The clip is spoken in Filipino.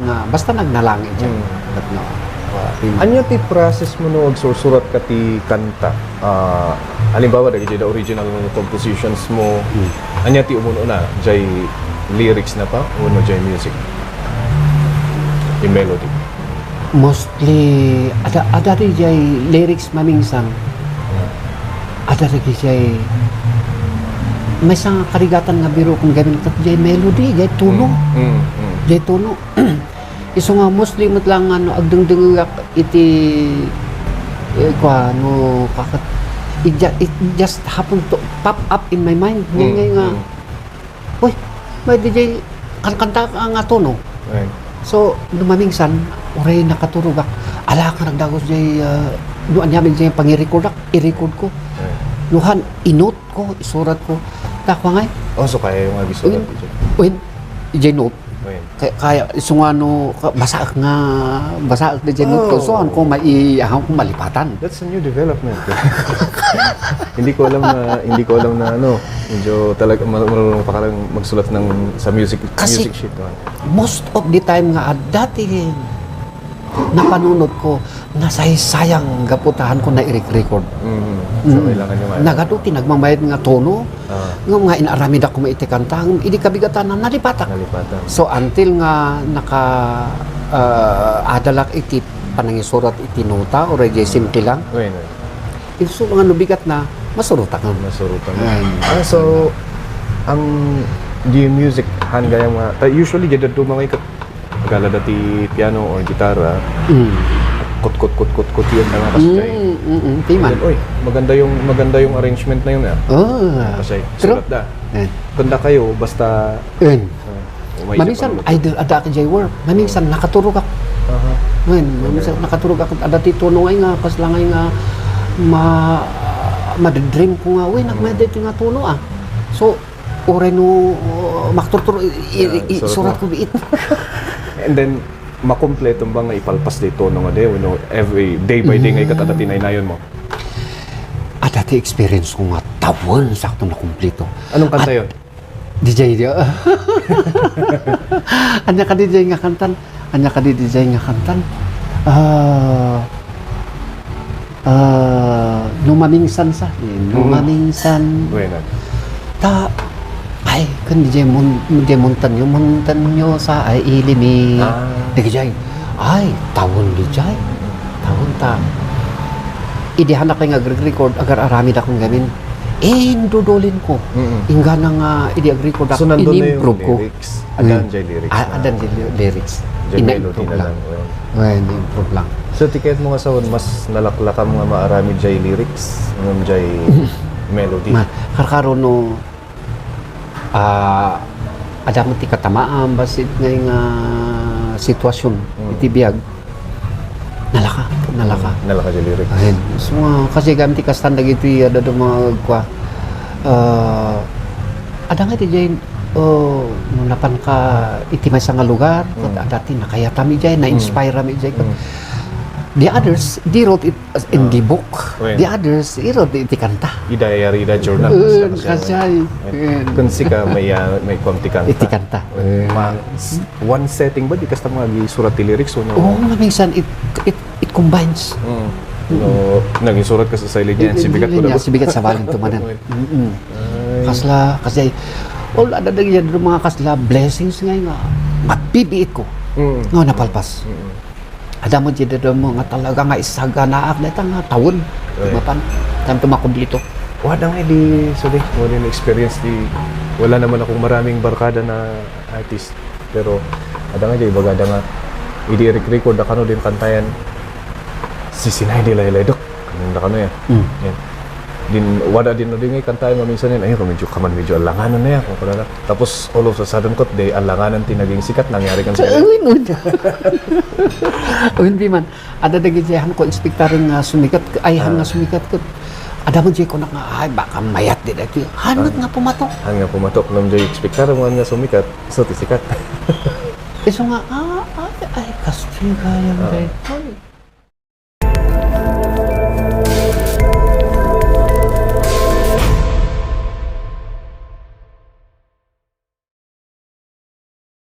nga basta nagnalangin siya. No. Anya ti process mo no surat ka ti kanta? Halimbawa dahil the original compositions mo, anya ti umuno na jay lyrics na pa o no jay music? Yung melody. Mostly ada rin jay lyrics mamingsan. Ada rin jay may isang karigatan nga biro kung gawin kat jay melody, jay tuno. Jay tuno. Iso nga mostly mat lang ano agdengdeng iti no kakat it just happened to pop up in my mind ngay nga uy may DJ kanta nga tono. Right. So lumamingsan oray nakaturog ala ka nagdagos jay duan yamin jay pangi-record i-record ko. Right. Luhan inot ko isurat ko takwa ngay So kaya yung agisulat uy jay note right. kaya isungano basaak na dyan ko so ko maiahang ko malipatan. That's a new development. hindi ko alam na ano, medyo talaga marunong pa ka lang magsulat sa music sheet. Most of the time nga dati napanunod ko nasaysayang gaputahan ko na i-record. So kailangan yung nagaduti nagmamayad nga tono nga mga inaramid ako maitikantang hindi kabigatan na nalipatak. So until nga naka adalak iti panangisurat iti nota o reje simple lang. Iso nga nubigat na masurutan. So ang di music hanggang mga usually jada do mga ikat agala dati piano or gitara. Kot yun na kasay. Timan. Oy, maganda yung arrangement na yun Kasay sulat da. Kunda kayo basta Maminsan idol ada ka jay work. Maminsan nakaturog ako. Maminsan nakaturog ako ada ti tuno nga kaslangay nga madream ko nga uy nagmedit nga tuno So oray no makturturo isurat ko biit. And then makumpleto ba nga ipalpas dito no nga every day by day nga ikatadati na yun mo? At dati experience ko nga tawon sakto na kumpleto. Anong kanta yun? DJ dia. Anya ka DJ nga kantan. Numamingsan sa. Numamingsan. Bueno. Ay, kan DJ montanyo sa ay ilimi. DJ. Ay, tawon DJ. Tawon ta. Idehan na kayo nag-record agar aramid akong gamin. Dudolin ko. Ingga na nga i-record ako. So nandun na yung ko. lyrics. Adan jay lyrics. Adan jay lyrics. Jay melody na lang. Improve lang. So tiket mo nga sa mas nalaklaka mo nga maaramid jay lyrics. Jay melody. Karkaroon no ada mo ti katamaan basit ngay nga sitwasyon iti biag nalaka jay lyrics. So kasi gamit ti kastandag iti ada do mga kwa ada nga ti jay napan ka iti may nga lugar dati nakayatami jay na-inspire mi jay the others, they wrote it in the book. The others, they wrote it kanta. Diary, journal. Kasay. Kunsi ka may konti kanta. Iti kanta. One setting ba di kasta mga gisurat ti lyrics o no? Minsan it combines. Naging surat ka sa silid niya. Sibigat ko na. Sibigat sa baling tumanan. Kasla, kasi all ada dagyan mga kasla blessings nga mapibiit ko. Napalpas. Ada mo dito mo nga talaga nga isaga na akleta nga tawon. Mapan tanto makumplito. Wadang di mo din experience wala naman akong maraming barkada na artist pero ada nga jay bagada nga i-record da kano din kantayan si Sinay nila dok kanang da kano yan. Din wada din ngay kantayan maminsan yan ayo medyo alanganan na yan tapos all of a sudden kot day alanganan tinaging sikat nangyari kan sa hindi man ada dagihan ko inspektaring sumikat ay nga sumikat ko ada mo ko na ay baka mayat din ito hangat nga pumatok nung jay inspektar mo nga sumikat so tisikat iso nga ay kastiga yan